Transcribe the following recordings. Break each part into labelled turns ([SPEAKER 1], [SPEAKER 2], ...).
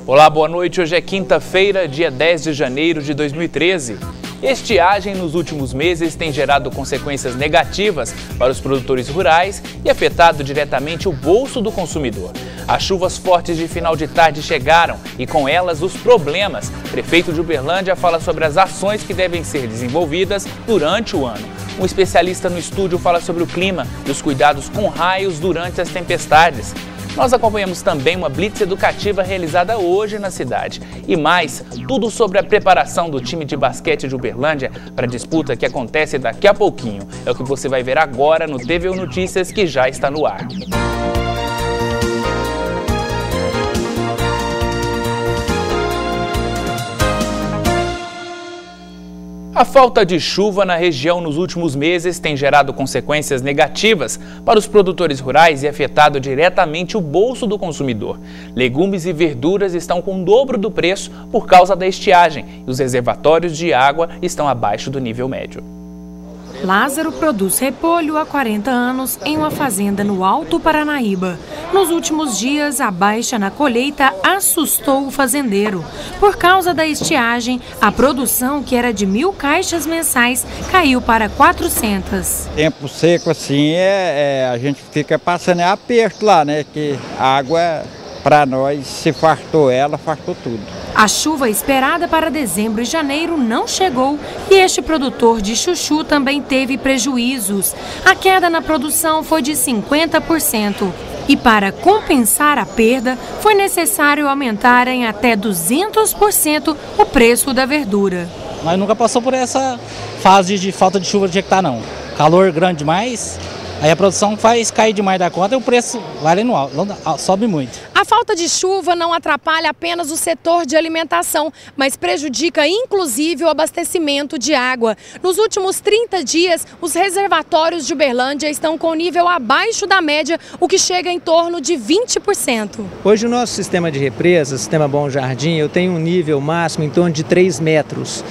[SPEAKER 1] Olá, boa noite. Hoje é quinta-feira, dia 10 de janeiro de 2013. Estiagem nos últimos meses tem gerado consequências negativas para os produtores rurais e afetado diretamente o bolso do consumidor. As chuvas fortes de final de tarde chegaram e com elas os problemas. O prefeito de Uberlândia fala sobre as ações que devem ser desenvolvidas durante o ano. Um especialista no estúdio fala sobre o clima e os cuidados com raios durante as tempestades. Nós acompanhamos também uma blitz educativa realizada hoje na cidade. E mais, tudo sobre a preparação do time de basquete de Uberlândia para a disputa que acontece daqui a pouquinho. É o que você vai ver agora no TVU Notícias, que já está no ar. A falta de chuva na região nos últimos meses tem gerado consequências negativas para os produtores rurais e afetado diretamente o bolso do consumidor. Legumes e verduras estão com o dobro do preço por causa da estiagem e os reservatórios de água estão abaixo do nível médio.
[SPEAKER 2] Lázaro produz repolho há 40 anos em uma fazenda no Alto Paranaíba. Nos últimos dias, a baixa na colheita assustou o fazendeiro. Por causa da estiagem, a produção, que era de 1.000 caixas mensais, caiu para 400.
[SPEAKER 3] Tempo seco assim, a gente fica passando aperto lá, né? Que a água, para nós, se fartou ela, fartou tudo.
[SPEAKER 2] A chuva esperada para dezembro e janeiro não chegou e este produtor de chuchu também teve prejuízos. A queda na produção foi de 50%. E para compensar a perda, foi necessário aumentar em até 200% o preço da verdura.
[SPEAKER 4] Nós nunca passou por essa fase de falta de chuva de hectare, não. Calor grande demais, aí a produção faz cair demais da conta e o preço vai no alto, sobe muito.
[SPEAKER 2] A falta de chuva não atrapalha apenas o setor de alimentação, mas prejudica inclusive o abastecimento de água. Nos últimos 30 dias, os reservatórios de Uberlândia estão com nível abaixo da média, o que chega em torno de 20%.
[SPEAKER 5] Hoje o nosso sistema de represa, sistema Bom Jardim, eu tenho um nível máximo em torno de 3 metros.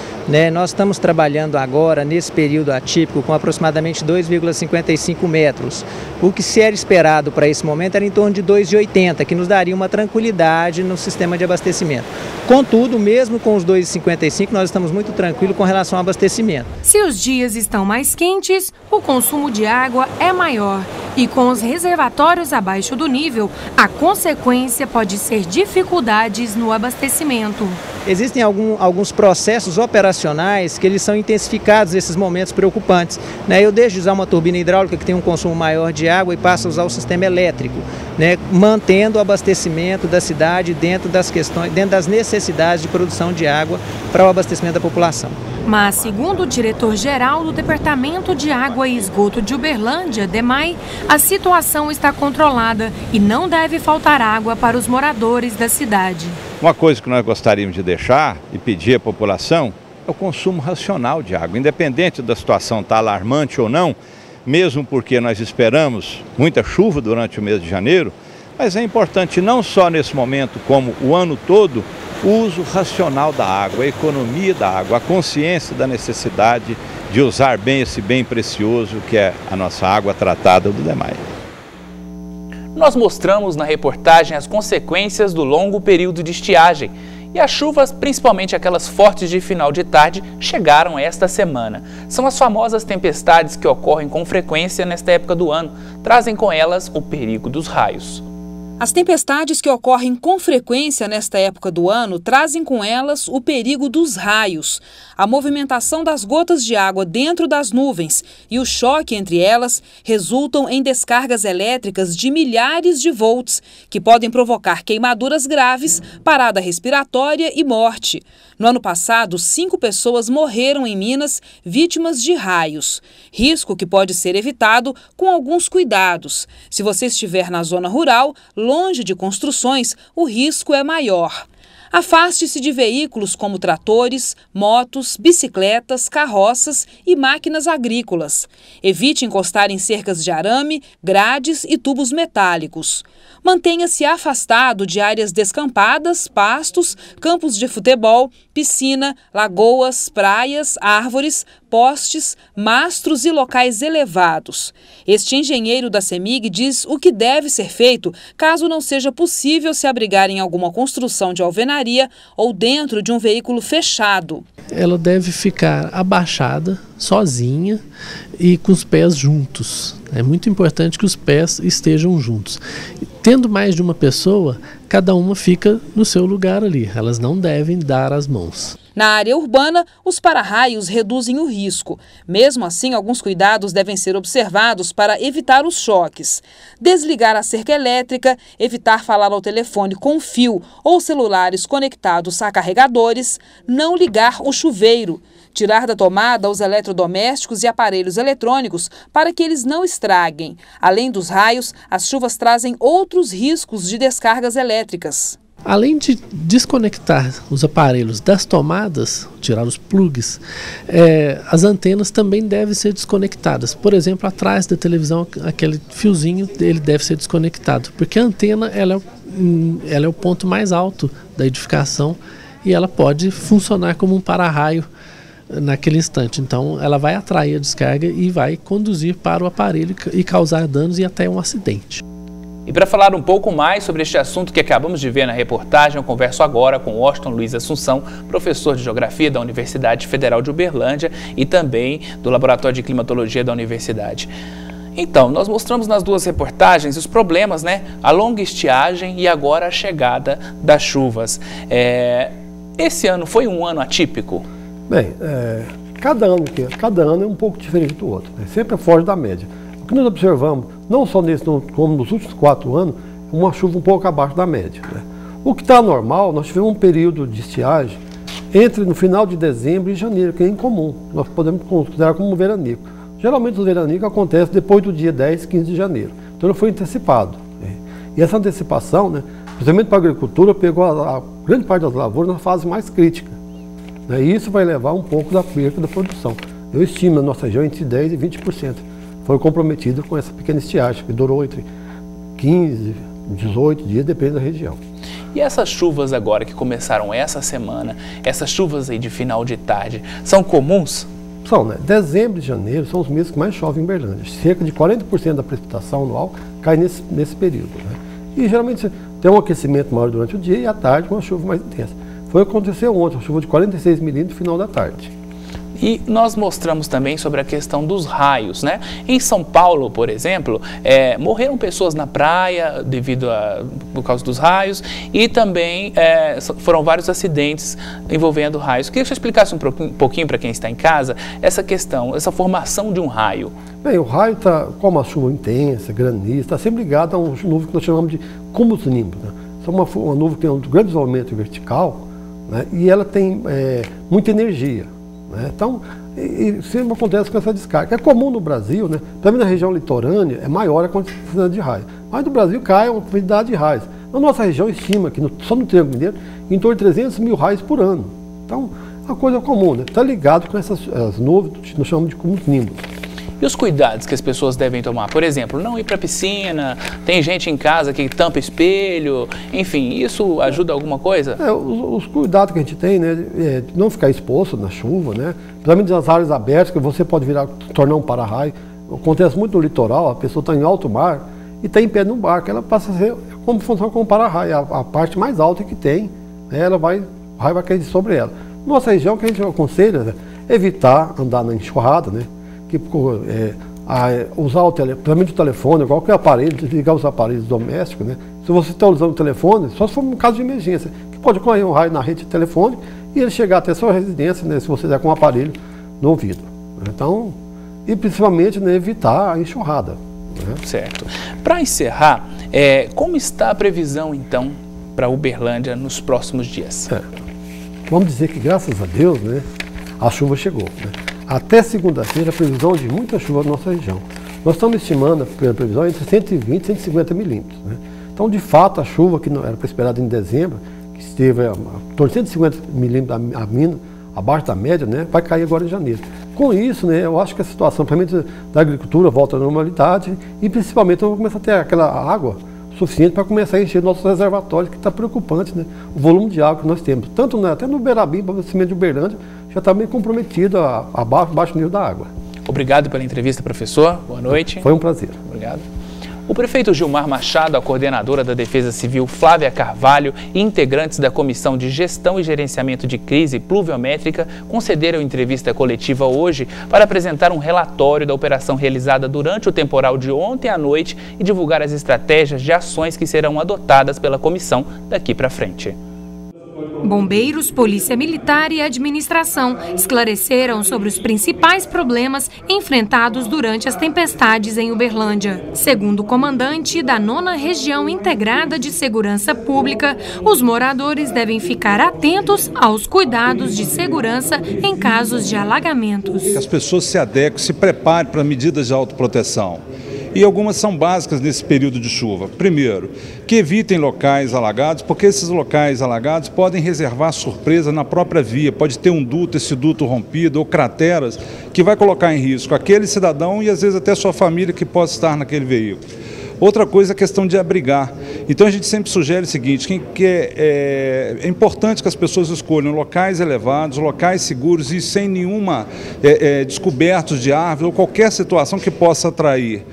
[SPEAKER 5] Nós estamos trabalhando agora, nesse período atípico, com aproximadamente 2,55 metros. O que se era esperado para esse momento era em torno de 2,80, que nos daria uma tranquilidade no sistema de abastecimento. Contudo, mesmo com os 2,55, nós estamos muito tranquilos com relação ao abastecimento.
[SPEAKER 2] Se os dias estão mais quentes, o consumo de água é maior. E com os reservatórios abaixo do nível, a consequência pode ser dificuldades no abastecimento.
[SPEAKER 5] Existem alguns processos operacionais que eles são intensificados nesses momentos preocupantes. Eu deixo de usar uma turbina hidráulica que tem um consumo maior de água e passo a usar o sistema elétrico, mantendo o abastecimento da cidade dentro das necessidades de produção de água para o abastecimento da população.
[SPEAKER 2] Mas, segundo o diretor-geral do Departamento de Água e Esgoto de Uberlândia, DEMAI, a situação está controlada e não deve faltar água para os moradores da cidade.
[SPEAKER 6] Uma coisa que nós gostaríamos de deixar e pedir à população é o consumo racional de água, independente da situação estar alarmante ou não, mesmo porque nós esperamos muita chuva durante o mês de janeiro, mas é importante não só nesse momento, como o ano todo, o uso racional da água, a economia da água, a consciência da necessidade de usar bem esse bem precioso que é a nossa água tratada do DEMAI.
[SPEAKER 1] Nós mostramos na reportagem as consequências do longo período de estiagem. E as chuvas, principalmente aquelas fortes de final de tarde, chegaram esta semana. São as famosas tempestades que ocorrem com frequência nesta época do ano. Trazem com elas o perigo dos raios.
[SPEAKER 7] As tempestades que ocorrem com frequência nesta época do ano trazem com elas o perigo dos raios. A movimentação das gotas de água dentro das nuvens e o choque entre elas resultam em descargas elétricas de milhares de volts, que podem provocar queimaduras graves, parada respiratória e morte. No ano passado, 5 pessoas morreram em Minas vítimas de raios. Risco que pode ser evitado com alguns cuidados. Se você estiver na zona rural, longe de construções, o risco é maior. Afaste-se de veículos como tratores, motos, bicicletas, carroças e máquinas agrícolas. Evite encostar em cercas de arame, grades e tubos metálicos. Mantenha-se afastado de áreas descampadas, pastos, campos de futebol, piscina, lagoas, praias, árvores, postes, mastros e locais elevados. Este engenheiro da CEMIG diz o que deve ser feito caso não seja possível se abrigar em alguma construção de alvenaria ou dentro de um veículo fechado.
[SPEAKER 8] Ela deve ficar abaixada, sozinha e com os pés juntos. É muito importante que os pés estejam juntos. Tendo mais de uma pessoa, cada uma fica no seu lugar ali. Elas não devem dar as mãos.
[SPEAKER 7] Na área urbana, os para-raios reduzem o risco. Mesmo assim, alguns cuidados devem ser observados para evitar os choques. Desligar a cerca elétrica, evitar falar ao telefone com fio ou celulares conectados a carregadores, não ligar o chuveiro. Tirar da tomada os eletrodomésticos e aparelhos eletrônicos para que eles não estraguem. Além dos raios, as chuvas trazem outros riscos de descargas elétricas.
[SPEAKER 8] Além de desconectar os aparelhos das tomadas, tirar os plugs, as antenas também devem ser desconectadas. Por exemplo, atrás da televisão, aquele fiozinho ele deve ser desconectado, porque a antena ela é o ponto mais alto da edificação e ela pode funcionar como um para-raio naquele instante. Então ela vai atrair a descarga e vai conduzir para o aparelho e causar danos e até um acidente.
[SPEAKER 1] E para falar um pouco mais sobre este assunto que acabamos de ver na reportagem, eu converso agora com Washington Luiz Assunção, professor de Geografia da Universidade Federal de Uberlândia e também do Laboratório de Climatologia da Universidade. Então, nós mostramos nas duas reportagens os problemas, né? A longa estiagem e agora a chegada das chuvas. Esse ano foi um ano atípico?
[SPEAKER 9] Bem, cada ano é um pouco diferente do outro, né? Sempre foge da média. O que nós observamos, não só nesse, como nos últimos 4 anos, uma chuva um pouco abaixo da média, né? O que está normal, nós tivemos um período de estiagem no final de dezembro e janeiro, que é incomum. Nós podemos considerar como um veranico. Geralmente o veranico acontece depois do dia 10, 15 de janeiro. Então ele foi antecipado, né? E essa antecipação, né, principalmente para a agricultura, pegou a grande parte das lavouras na fase mais crítica, né? E isso vai levar um pouco da perda da produção. Eu estimo na nossa região entre 10% e 20%. Foi comprometido com essa pequena estiagem, que durou entre 15 e 18 dias, depende da região.
[SPEAKER 1] E essas chuvas agora que começaram essa semana, essas chuvas aí de final de tarde, são comuns?
[SPEAKER 9] São, né? Dezembro e janeiro são os meses que mais chove em Uberlândia. Cerca de 40% da precipitação anual cai nesse período, né? E geralmente tem um aquecimento maior durante o dia e à tarde com uma chuva mais intensa. Foi o que aconteceu ontem, uma chuva de 46 milímetros no final da tarde.
[SPEAKER 1] E nós mostramos também sobre a questão dos raios, né? Em São Paulo, por exemplo, morreram pessoas na praia por causa dos raios e também foram vários acidentes envolvendo raios. Queria que você explicasse um pouquinho para quem está em casa essa questão, essa formação de um raio.
[SPEAKER 9] Bem, o raio está com uma chuva intensa, granizo, está sempre ligado a um nuvem que nós chamamos de cúmulos nimbus, né? É uma nuvem que tem um grande isolamento vertical, né? E ela tem muita energia. Então, sempre acontece com essa descarga. É comum no Brasil, né? Também na região litorânea é maior a quantidade de raios. Mas no Brasil cai uma quantidade de raios. Na nossa região estima que só no Triângulo Mineiro em torno de 300 mil raios por ano. Então, é uma coisa comum, né? Está ligado com essas nuvens que nós chamamos de cúmulos nimbus.
[SPEAKER 1] E os cuidados que as pessoas devem tomar? Por exemplo, não ir para a piscina, tem gente em casa que tampa espelho, enfim, isso ajuda alguma coisa?
[SPEAKER 9] Os cuidados que a gente tem, né, não ficar exposto na chuva, né, principalmente nas áreas abertas, que você pode tornar um para-raio. Acontece muito no litoral, a pessoa está em alto mar e está em pé num barco, ela passa a ser como funciona como para-raio, a parte mais alta que tem, né, o raio vai cair sobre ela. Nossa região, que a gente aconselha é evitar andar na enxurrada, né, usar principalmente o telefone, qualquer aparelho, desligar os aparelhos domésticos, né? Se você está usando o telefone, só se for um caso de emergência, que pode ocorrer um raio na rede de telefone e ele chegar até a sua residência, né, se você der com um aparelho no ouvido. Então, e principalmente, né, evitar a enxurrada, né?
[SPEAKER 1] Certo. Para encerrar, como está a previsão, então, para Uberlândia nos próximos dias?
[SPEAKER 9] Vamos dizer que, graças a Deus, né, a chuva chegou, né? Até segunda-feira, a previsão de muita chuva na nossa região. Nós estamos estimando a previsão entre 120 e 150 milímetros, né? Então, de fato, a chuva que não era esperada em dezembro, que esteve a torno de 150 milímetros abaixo da média, né, vai cair agora em janeiro. Com isso, né, eu acho que a situação, principalmente da agricultura, volta à normalidade e principalmente vamos começar a ter aquela água suficiente para começar a encher nossos reservatórios, que está preocupante, né? O volume de água que nós temos, tanto até no Beirabim, para o abastecimento de Uberlândia, já está meio comprometido abaixo nível da água.
[SPEAKER 1] Obrigado pela entrevista, professor. Boa noite.
[SPEAKER 9] Foi um prazer.
[SPEAKER 1] Obrigado. O prefeito Gilmar Machado, a coordenadora da Defesa Civil Flávia Carvalho e integrantes da Comissão de Gestão e Gerenciamento de Crise Pluviométrica concederam entrevista coletiva hoje para apresentar um relatório da operação realizada durante o temporal de ontem à noite e divulgar as estratégias de ações que serão adotadas pela comissão daqui para frente.
[SPEAKER 2] Bombeiros, Polícia Militar e Administração esclareceram sobre os principais problemas enfrentados durante as tempestades em Uberlândia. Segundo o comandante da 9ª Região Integrada de Segurança Pública, os moradores devem ficar atentos aos cuidados de segurança em casos de alagamentos.
[SPEAKER 10] Que as pessoas se adequem, se preparem para medidas de autoproteção. E algumas são básicas nesse período de chuva. Primeiro, que evitem locais alagados, porque esses locais alagados podem reservar surpresa na própria via. Pode ter um duto, esse duto rompido, ou crateras, que vai colocar em risco aquele cidadão e às vezes até sua família que possa estar naquele veículo. Outra coisa é a questão de abrigar. Então a gente sempre sugere o seguinte, é importante que as pessoas escolham locais elevados, locais seguros e sem nenhuma descobertos de árvore ou qualquer situação que possa atrair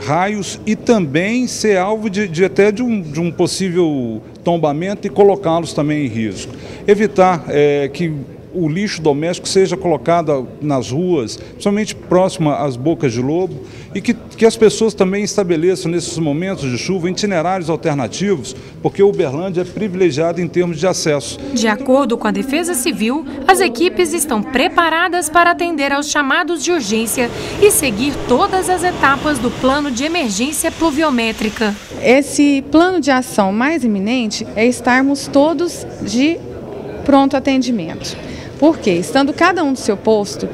[SPEAKER 10] raios e também ser alvo até de um possível tombamento e colocá-los também em risco. Evitar que o lixo doméstico seja colocado nas ruas, principalmente próximo às bocas de lobo, e que as pessoas também estabeleçam nesses momentos de chuva itinerários alternativos, porque Uberlândia é privilegiada em termos de acesso.
[SPEAKER 2] De acordo com a Defesa Civil, as equipes estão preparadas para atender aos chamados de urgência e seguir todas as etapas do plano de emergência pluviométrica.
[SPEAKER 11] Esse plano de ação mais iminente é estarmos todos de pronto atendimento. Porque, estando cada um do seu posto,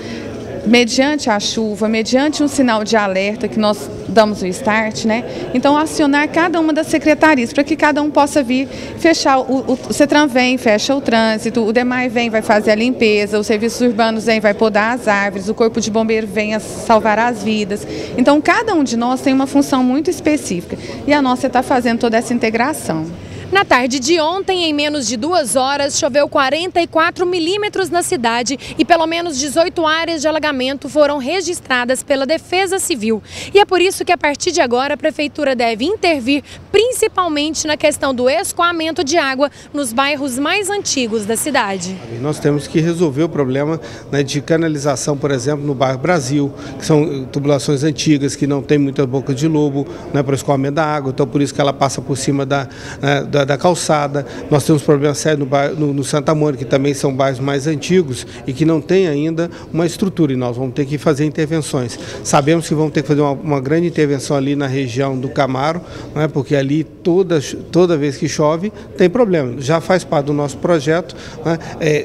[SPEAKER 11] mediante a chuva, mediante um sinal de alerta que nós damos o start, né? Então, acionar cada uma das secretarias para que cada um possa vir fechar. O CETRAN vem, fecha o trânsito, o DEMAI vem, vai fazer a limpeza, os serviços urbanos vem, vai podar as árvores, o Corpo de Bombeiro vem a salvar as vidas. Então, cada um de nós tem uma função muito específica e a nossa está fazendo toda essa integração.
[SPEAKER 2] Na tarde de ontem, em menos de 2 horas, choveu 44 milímetros na cidade e pelo menos 18 áreas de alagamento foram registradas pela Defesa Civil. E é por isso que a partir de agora a Prefeitura deve intervir principalmente na questão do escoamento de água nos bairros mais antigos da cidade.
[SPEAKER 12] Nós temos que resolver o problema, né, de canalização, por exemplo, no bairro Brasil, que são tubulações antigas, que não tem muita boca de lobo, né, para o escoamento da água, então por isso que ela passa por cima da calçada. Nós temos problemas sérios no Santa Mônica, que também são bairros mais antigos e que não tem ainda uma estrutura, e nós vamos ter que fazer intervenções. Sabemos que vamos ter que fazer uma grande intervenção ali na região do Camaro, né, porque ali toda vez que chove tem problema. Já faz parte do nosso projeto, né,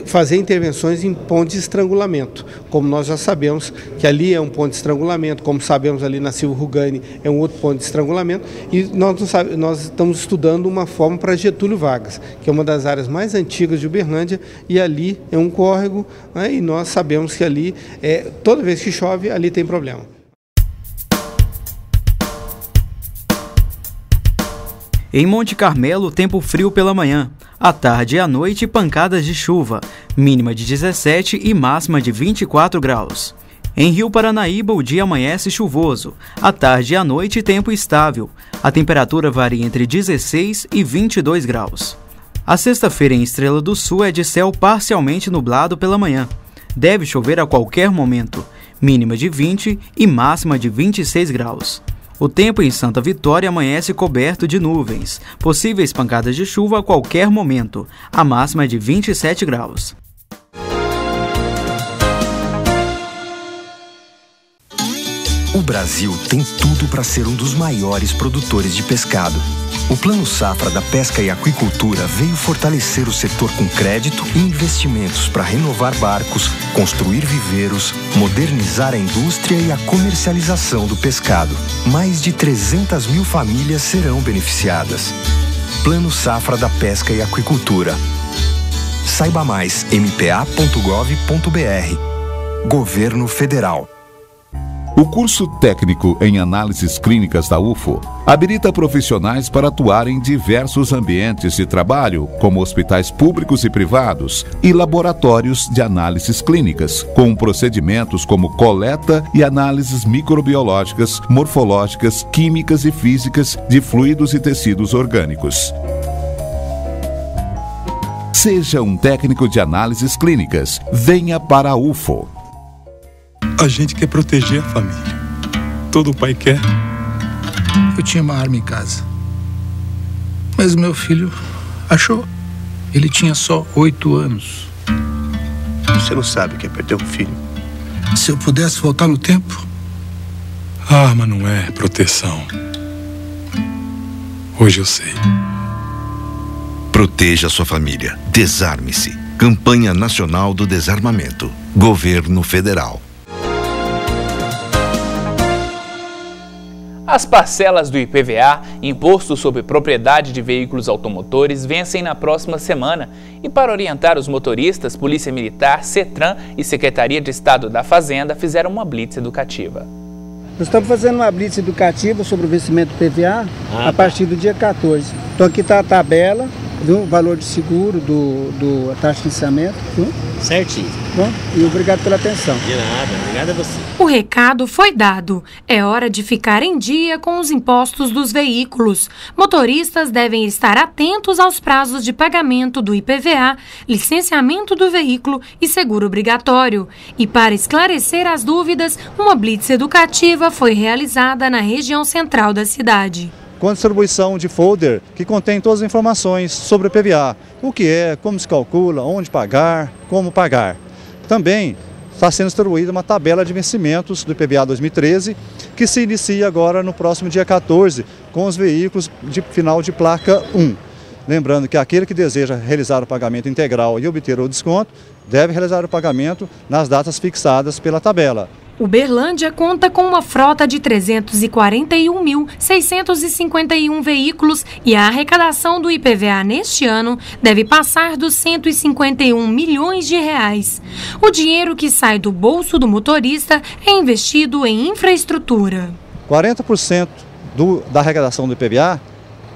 [SPEAKER 12] fazer intervenções em pontos de estrangulamento, como nós já sabemos que ali é um ponto de estrangulamento, como sabemos ali na Silvio Rugani é um outro ponto de estrangulamento, e nós estamos estudando uma forma para Getúlio Vargas, que é uma das áreas mais antigas de Uberlândia, e ali é um córrego, né, e nós sabemos que ali, toda vez que chove, ali tem problema.
[SPEAKER 13] Em Monte Carmelo, tempo frio pela manhã. À tarde e à noite, pancadas de chuva, mínima de 17 e máxima de 24 graus. Em Rio Paranaíba, o dia amanhece chuvoso. À tarde e à noite, tempo estável. A temperatura varia entre 16 e 22 graus. A sexta-feira em Estrela do Sul é de céu parcialmente nublado pela manhã. Deve chover a qualquer momento. Mínima de 20 e máxima de 26 graus. O tempo em Santa Vitória amanhece coberto de nuvens. Possíveis pancadas de chuva a qualquer momento. A máxima é de 27 graus.
[SPEAKER 14] O Brasil tem tudo para ser um dos maiores produtores de pescado. O Plano Safra da Pesca e Aquicultura veio fortalecer o setor com crédito e investimentos para renovar barcos, construir viveiros, modernizar a indústria e a comercialização do pescado. Mais de 300 mil famílias serão beneficiadas. Plano Safra da Pesca e Aquicultura. Saiba mais, mpa.gov.br. Governo Federal.
[SPEAKER 15] O curso técnico em análises clínicas da UFO habilita profissionais para atuar em diversos ambientes de trabalho, como hospitais públicos e privados e laboratórios de análises clínicas, com procedimentos como coleta e análises microbiológicas, morfológicas, químicas e físicas de fluidos e tecidos orgânicos. Seja um técnico de análises clínicas. Venha para a UFO.
[SPEAKER 16] A gente quer proteger a família. Todo pai quer.
[SPEAKER 17] Eu tinha uma arma em casa. Mas o meu filho achou. Ele tinha só 8 anos.
[SPEAKER 16] Você não sabe o que é perder um filho.
[SPEAKER 17] Se eu pudesse voltar no tempo...
[SPEAKER 16] A arma não é proteção. Hoje eu sei.
[SPEAKER 14] Proteja sua família. Desarme-se. Campanha Nacional do Desarmamento. Governo Federal.
[SPEAKER 1] As parcelas do IPVA, Imposto sobre Propriedade de Veículos Automotores, vencem na próxima semana. E para orientar os motoristas, Polícia Militar, CETRAN e Secretaria de Estado da Fazenda fizeram uma blitz educativa.
[SPEAKER 18] Nós estamos fazendo uma blitz educativa sobre o vencimento do IPVA a partir do dia 14. Então aqui está a tabela, viu? O valor de seguro, a taxa de financiamento. Viu?
[SPEAKER 19] Certinho.
[SPEAKER 18] Bom, e obrigado pela atenção.
[SPEAKER 19] De nada, obrigado a você.
[SPEAKER 2] O recado foi dado. É hora de ficar em dia com os impostos dos veículos. Motoristas devem estar atentos aos prazos de pagamento do IPVA, licenciamento do veículo e seguro obrigatório. E para esclarecer as dúvidas, uma blitz educativa foi realizada na região central da cidade.
[SPEAKER 20] Com a distribuição de folder que contém todas as informações sobre o IPVA, o que é, como se calcula, onde pagar, como pagar. Também está sendo distribuída uma tabela de vencimentos do IPVA 2013, que se inicia agora no próximo dia 14, com os veículos de final de placa 1. Lembrando que aquele que deseja realizar o pagamento integral e obter o desconto, deve realizar o pagamento nas datas fixadas pela tabela.
[SPEAKER 2] Uberlândia conta com uma frota de 341.651 veículos e a arrecadação do IPVA neste ano deve passar dos 151 milhões de reais. O dinheiro que sai do bolso do motorista é investido em infraestrutura.
[SPEAKER 20] 40% da arrecadação do IPVA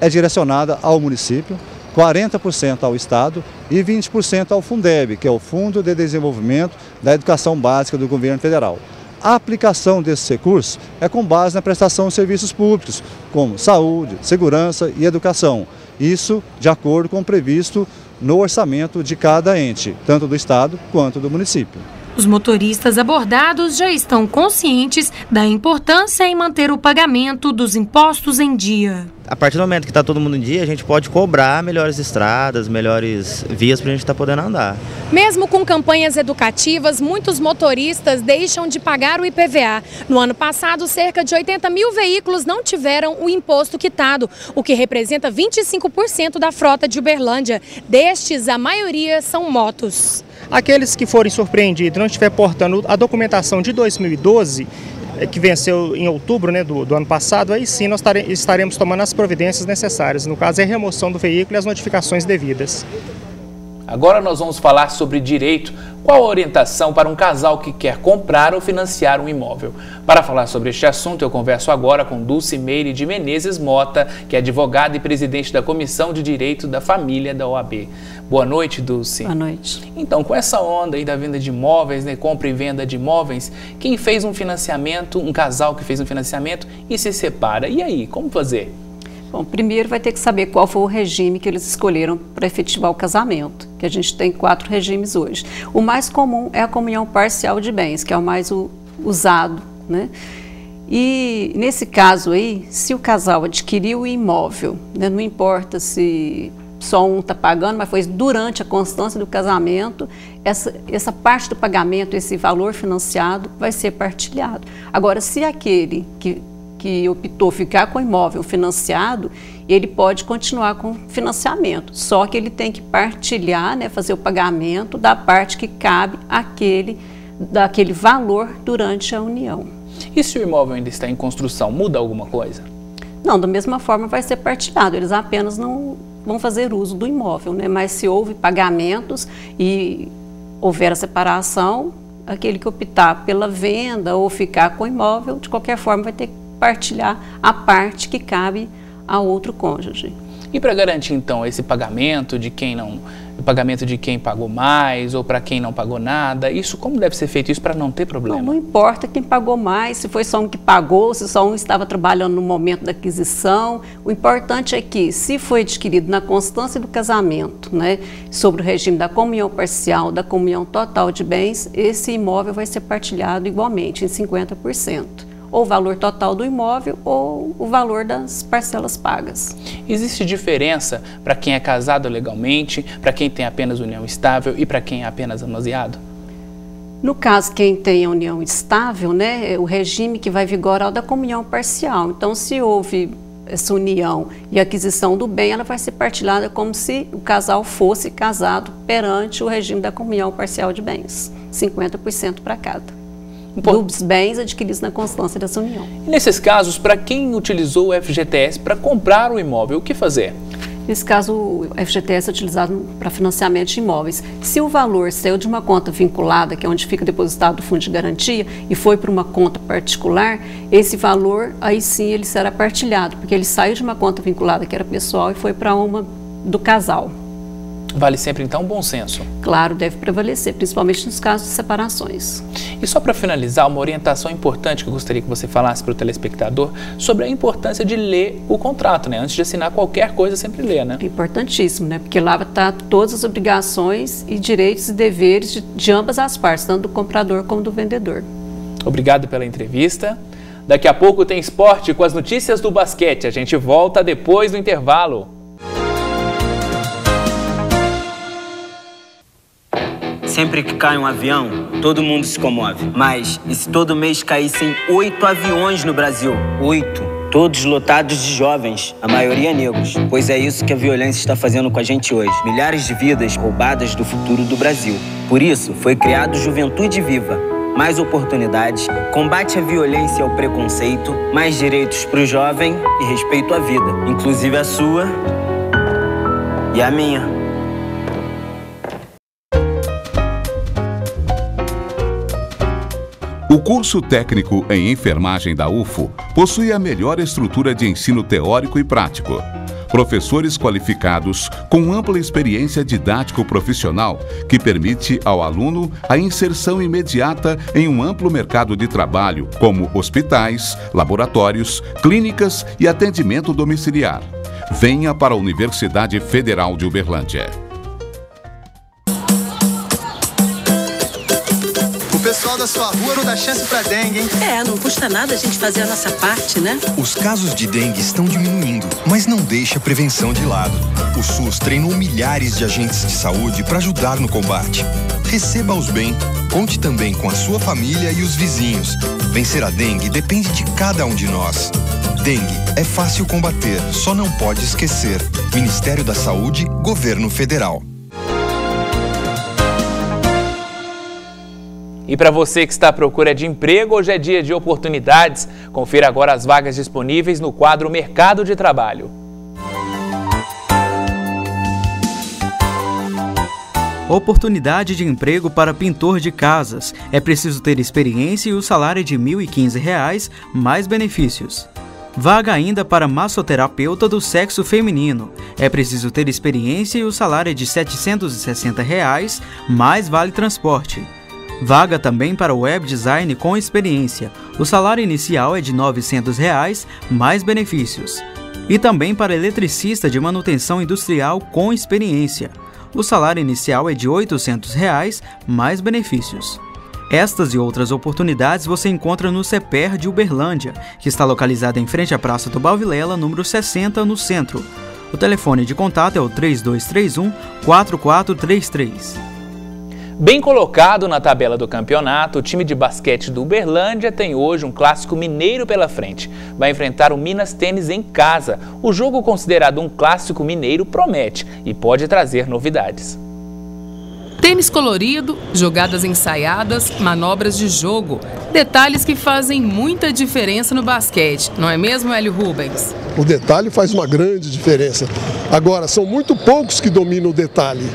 [SPEAKER 20] é direcionada ao município, 40% ao Estado e 20% ao Fundeb, que é o Fundo de Desenvolvimento da Educação Básica do Governo Federal. A aplicação desses recursos é com base na prestação de serviços públicos, como saúde, segurança e educação. Isso de acordo com o previsto no orçamento de cada ente, tanto do Estado quanto do município.
[SPEAKER 2] Os motoristas abordados já estão conscientes da importância em manter o pagamento dos impostos em dia.
[SPEAKER 19] A partir do momento que está todo mundo em dia, a gente pode cobrar melhores estradas, melhores vias para a gente estar podendo andar.
[SPEAKER 21] Mesmo com campanhas educativas, muitos motoristas deixam de pagar o IPVA. No ano passado, cerca de 80 mil veículos não tiveram o imposto quitado, o que representa 25% da frota de Uberlândia. Destes, a maioria são motos.
[SPEAKER 22] Aqueles que forem surpreendidos e não estiver portando a documentação de 2012, que venceu em outubro, né, do ano passado, aí sim nós estaremos tomando as providências necessárias. No caso, é a remoção do veículo e as notificações devidas.
[SPEAKER 1] Agora nós vamos falar sobre direito. Qual a orientação para um casal que quer comprar ou financiar um imóvel? Para falar sobre este assunto, eu converso agora com Dulcimeire de Menezes Mota, que é advogada e presidente da Comissão de Direito da Família da OAB. Boa noite, Dulce.
[SPEAKER 23] Boa noite.
[SPEAKER 1] Então, com essa onda aí da venda de imóveis, né, compra e venda de imóveis, quem fez um financiamento, um casal que fez um financiamento e se separa, e aí, como fazer?
[SPEAKER 23] Bom, primeiro vai ter que saber qual foi o regime que eles escolheram para efetivar o casamento, que a gente tem 4 regimes hoje. O mais comum é a comunhão parcial de bens, que é o mais usado, né? E nesse caso aí, se o casal adquiriu o imóvel, né, não importa se só um está pagando, mas foi durante a constância do casamento, essa parte do pagamento, esse valor financiado, vai ser partilhado. Agora, se aquele que optou ficar com o imóvel financiado, ele pode continuar com o financiamento, só que ele tem que partilhar, né, fazer o pagamento da parte que cabe daquele valor durante a união.
[SPEAKER 1] E se o imóvel ainda está em construção, muda alguma coisa?
[SPEAKER 23] Não, da mesma forma vai ser partilhado, eles apenas não vão fazer uso do imóvel, né? Mas se houve pagamentos e houver a separação, aquele que optar pela venda ou ficar com o imóvel, de qualquer forma vai ter que partilhar a parte que cabe a outro cônjuge.
[SPEAKER 1] E para garantir então esse pagamento de quem pagou mais ou para quem não pagou nada, isso como deve ser feito isso para não ter problema?
[SPEAKER 23] Não importa quem pagou mais, se foi só um que pagou, se só um estava trabalhando no momento da aquisição. O importante é que, se foi adquirido na constância do casamento, né, sobre o regime da comunhão parcial, da comunhão total de bens, esse imóvel vai ser partilhado igualmente em 50%. Ou o valor total do imóvel ou o valor das parcelas pagas.
[SPEAKER 1] Existe diferença para quem é casado legalmente, para quem tem apenas união estável e para quem é apenas amaziado?
[SPEAKER 23] No caso, quem tem a união estável, né, o regime que vai vigorar é o da comunhão parcial. Então, se houve essa união e aquisição do bem, ela vai ser partilhada como se o casal fosse casado perante o regime da comunhão parcial de bens. 50% para cada. Dos bens adquiridos na constância dessa união.
[SPEAKER 1] E nesses casos, para quem utilizou o FGTS para comprar o imóvel, o que fazer?
[SPEAKER 23] Nesse caso, o FGTS é utilizado para financiamento de imóveis. Se o valor saiu de uma conta vinculada, que é onde fica depositado o fundo de garantia, e foi para uma conta particular, esse valor, aí sim, ele será partilhado, porque ele saiu de uma conta vinculada, que era pessoal, e foi para uma do casal.
[SPEAKER 1] Vale sempre, então, bom senso?
[SPEAKER 23] Claro, deve prevalecer, principalmente nos casos de separações.
[SPEAKER 1] E só para finalizar, uma orientação importante que eu gostaria que você falasse para o telespectador sobre a importância de ler o contrato, né? Antes de assinar qualquer coisa, sempre ler, né?
[SPEAKER 23] Importantíssimo, né? Porque lá está todas as obrigações e direitos e deveres de ambas as partes, tanto do comprador como do vendedor.
[SPEAKER 1] Obrigado pela entrevista. Daqui a pouco tem esporte com as notícias do basquete. A gente volta depois do intervalo.
[SPEAKER 3] Sempre que cai um avião, todo mundo se comove. Mas e se todo mês caíssem 8 aviões no Brasil? 8. Todos lotados de jovens, a maioria negros. Pois é isso que a violência está fazendo com a gente hoje. Milhares de vidas roubadas do futuro do Brasil. Por isso, foi criado Juventude Viva. Mais oportunidades, combate à violência e ao preconceito, mais direitos para o jovem e respeito à vida. Inclusive a sua e a minha.
[SPEAKER 15] O curso técnico em enfermagem da UFO possui a melhor estrutura de ensino teórico e prático. Professores qualificados com ampla experiência didático-profissional que permite ao aluno a inserção imediata em um amplo mercado de trabalho, como hospitais, laboratórios, clínicas e atendimento domiciliar. Venha para a Universidade Federal de Uberlândia.
[SPEAKER 4] O pessoal da sua rua não dá chance pra dengue, hein?
[SPEAKER 5] Não custa nada a gente fazer a nossa parte, né?
[SPEAKER 14] Os casos de dengue estão diminuindo, mas não deixa a prevenção de lado. O SUS treinou milhares de agentes de saúde para ajudar no combate. Receba-os bem. Conte também com a sua família e os vizinhos. Vencer a dengue depende de cada um de nós. Dengue é fácil combater, só não pode esquecer. Ministério da Saúde, Governo Federal.
[SPEAKER 1] E para você que está à procura de emprego, hoje é dia de oportunidades. Confira agora as vagas disponíveis no quadro Mercado de Trabalho.
[SPEAKER 13] Oportunidade de emprego para pintor de casas. É preciso ter experiência e o salário é de R$ 1.015, mais benefícios. Vaga ainda para massoterapeuta do sexo feminino. É preciso ter experiência e o salário é de R$ 760, mais vale transporte. Vaga também para web design com experiência. O salário inicial é de R$ 900, mais benefícios. E também para eletricista de manutenção industrial com experiência. O salário inicial é de R$ 800, mais benefícios. Estas e outras oportunidades você encontra no CEPER de Uberlândia, que está localizado em frente à Praça do Balvilela, número 60, no centro. O telefone de contato é o 3231-4433.
[SPEAKER 1] Bem colocado na tabela do campeonato, o time de basquete do Uberlândia tem hoje um clássico mineiro pela frente. Vai enfrentar o Minas Tênis em casa. O jogo, considerado um clássico mineiro, promete e pode trazer novidades.
[SPEAKER 24] Tênis colorido, jogadas ensaiadas, manobras de jogo. Detalhes que fazem muita diferença no basquete, não é mesmo, Hélio Rubens?
[SPEAKER 25] O detalhe faz uma grande diferença. Agora, são muito poucos que dominam o detalhe.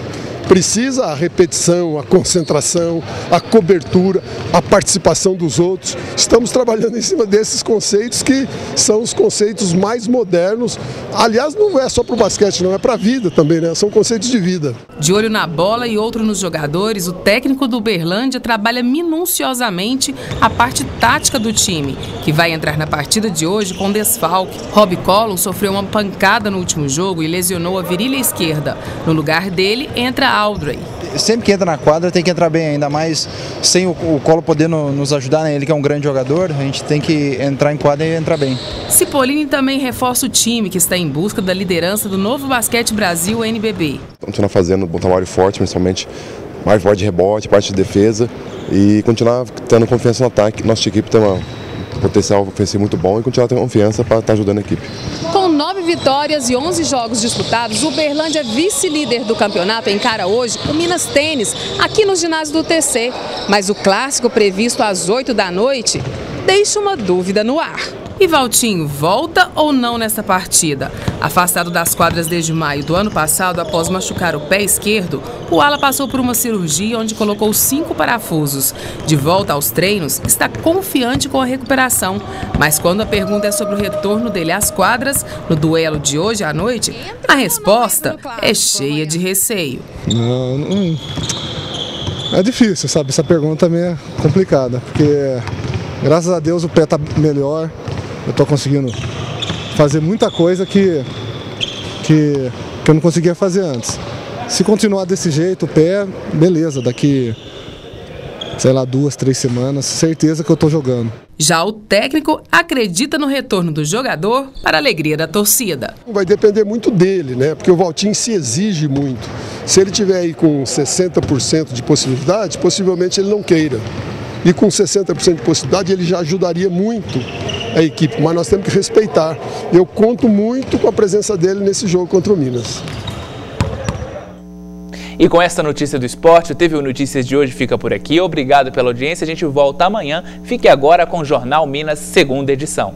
[SPEAKER 6] Precisa a repetição, a concentração, a cobertura, a participação dos outros. Estamos trabalhando em cima desses conceitos que são os conceitos mais modernos. Aliás, não é só para o basquete, não, é para a vida também, né? São conceitos de vida.
[SPEAKER 24] De olho na bola e outro nos jogadores, o técnico do Uberlândia trabalha minuciosamente a parte tática do time, que vai entrar na partida de hoje com desfalque. Rob Collum sofreu uma pancada no último jogo e lesionou a virilha esquerda. No lugar dele, entra Aldrey.
[SPEAKER 7] Sempre que entra na quadra tem que entrar bem, ainda mais sem o Collum podendo nos ajudar, né? Ele que é um grande jogador, a gente tem que entrar em quadra e entrar bem.
[SPEAKER 24] Cipollini também reforça o time, que está em busca da liderança do Novo Basquete Brasil NBB.
[SPEAKER 8] Continuar fazendo um trabalho forte, principalmente mais forte de rebote, parte de defesa, e continuar tendo confiança no ataque. Nossa equipe tem um potencial ofensivo muito bom e continuar tendo confiança para estar ajudando a equipe.
[SPEAKER 9] Com 9 vitórias e 11 jogos disputados, o Uberlândia, vice-líder do campeonato, encara hoje o Minas Tênis, aqui no ginásio do TC. Mas o clássico previsto às 8 da noite deixa uma dúvida no ar.
[SPEAKER 24] E Valtinho volta ou não nessa partida? Afastado das quadras desde maio do ano passado após machucar o pé esquerdo, o ala passou por uma cirurgia onde colocou 5 parafusos. De volta aos treinos, está confiante com a recuperação. Mas quando a pergunta é sobre o retorno dele às quadras, no duelo de hoje à noite, a resposta é cheia de receio.
[SPEAKER 25] Não, é difícil, sabe? Essa pergunta também é complicada, porque graças a Deus o pé está melhor. Eu estou conseguindo fazer muita coisa que eu não conseguia fazer antes. Se continuar desse jeito, o pé, beleza, daqui, sei lá, 2, 3 semanas, certeza que eu estou jogando.
[SPEAKER 24] Já o técnico acredita no retorno do jogador para a alegria da torcida.
[SPEAKER 6] Vai depender muito dele, né? Porque o Valtinho se exige muito. Se ele tiver aí com 60% de possibilidade, possivelmente ele não queira. E com 60% de possibilidade ele já ajudaria muito a equipe, mas nós temos que respeitar. Eu conto muito com a presença dele nesse jogo contra o Minas.
[SPEAKER 1] E com esta notícia do esporte, o TV Notícias de hoje fica por aqui. Obrigado pela audiência, a gente volta amanhã. Fique agora com o Jornal Minas, segunda edição.